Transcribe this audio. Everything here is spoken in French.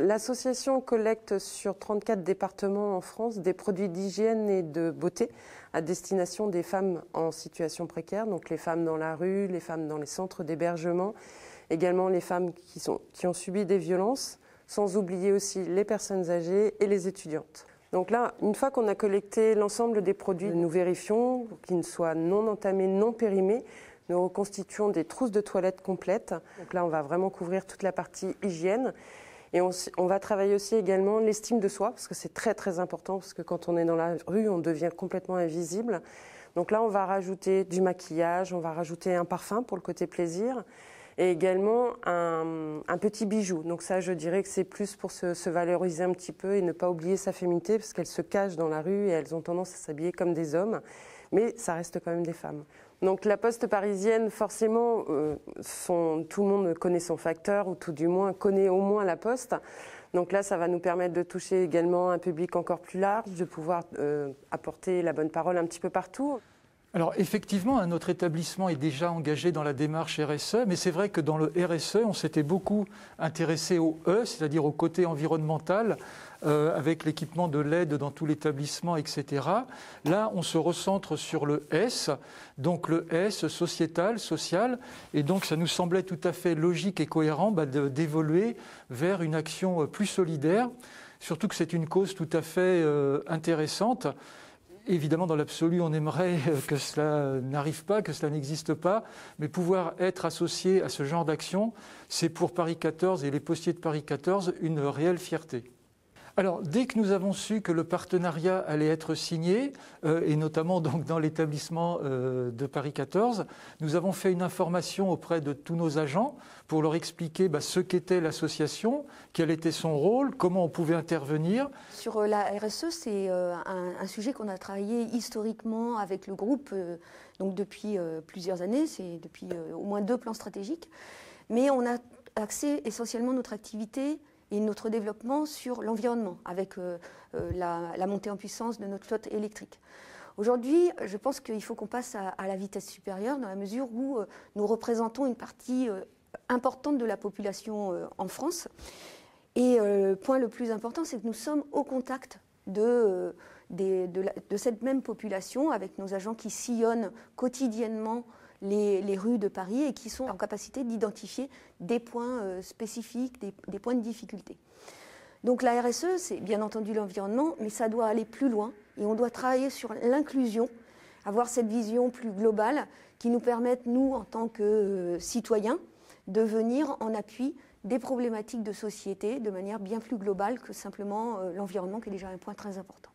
l'association collecte sur 34 départements en France des produits d'hygiène et de beauté à destination des femmes en situation précaire, donc les femmes dans la rue, les femmes dans les centres d'hébergement, également les femmes qui ont subi des violences, sans oublier aussi les personnes âgées et les étudiantes. Donc là, une fois qu'on a collecté l'ensemble des produits, nous vérifions qu'ils soient non entamés, non périmés. Nous reconstituons des trousses de toilettes complètes. Donc là, on va vraiment couvrir toute la partie hygiène. Et on va travailler aussi également l'estime de soi, parce que c'est très très important, parce que quand on est dans la rue, on devient complètement invisible. Donc là, on va rajouter du maquillage, on va rajouter un parfum pour le côté plaisir, et également un petit bijou. Donc ça, je dirais que c'est plus pour se valoriser un petit peu et ne pas oublier sa féminité, parce qu'elles se cachent dans la rue et elles ont tendance à s'habiller comme des hommes, mais ça reste quand même des femmes. Donc la Poste parisienne, forcément, tout le monde connaît son facteur, ou tout du moins connaît au moins la Poste. Donc là, ça va nous permettre de toucher également un public encore plus large, de pouvoir apporter la bonne parole un petit peu partout. Alors effectivement, notre établissement est déjà engagé dans la démarche RSE, mais c'est vrai que dans le RSE, on s'était beaucoup intéressé au E, c'est-à-dire au côté environnemental, avec l'équipement de LED dans tout l'établissement, etc. Là, on se recentre sur le S, donc le S, sociétal, social, et donc ça nous semblait tout à fait logique et cohérent d'évoluer vers une action plus solidaire, surtout que c'est une cause tout à fait intéressante. Évidemment, dans l'absolu, on aimerait que cela n'arrive pas, que cela n'existe pas, mais pouvoir être associé à ce genre d'action, c'est pour Paris 14 et les postiers de Paris 14 une réelle fierté. Alors, dès que nous avons su que le partenariat allait être signé, et notamment donc dans l'établissement de Paris 14, nous avons fait une information auprès de tous nos agents pour leur expliquer ce qu'était l'association, quel était son rôle, comment on pouvait intervenir. Sur la RSE, c'est un sujet qu'on a travaillé historiquement avec le groupe donc depuis plusieurs années, c'est depuis au moins 2 plans stratégiques, mais on a axé essentiellement notre activité et notre développement sur l'environnement, avec la montée en puissance de notre flotte électrique. Aujourd'hui, je pense qu'il faut qu'on passe à la vitesse supérieure, dans la mesure où nous représentons une partie importante de la population en France. Et le point le plus important, c'est que nous sommes au contact de cette même population, avec nos agents qui sillonnent quotidiennement les rues de Paris et qui sont en capacité d'identifier des points spécifiques, des points de difficulté. Donc la RSE, c'est bien entendu l'environnement, mais ça doit aller plus loin et on doit travailler sur l'inclusion, avoir cette vision plus globale qui nous permette, nous, en tant que citoyens, de venir en appui des problématiques de société de manière bien plus globale que simplement l'environnement, qui est déjà un point très important.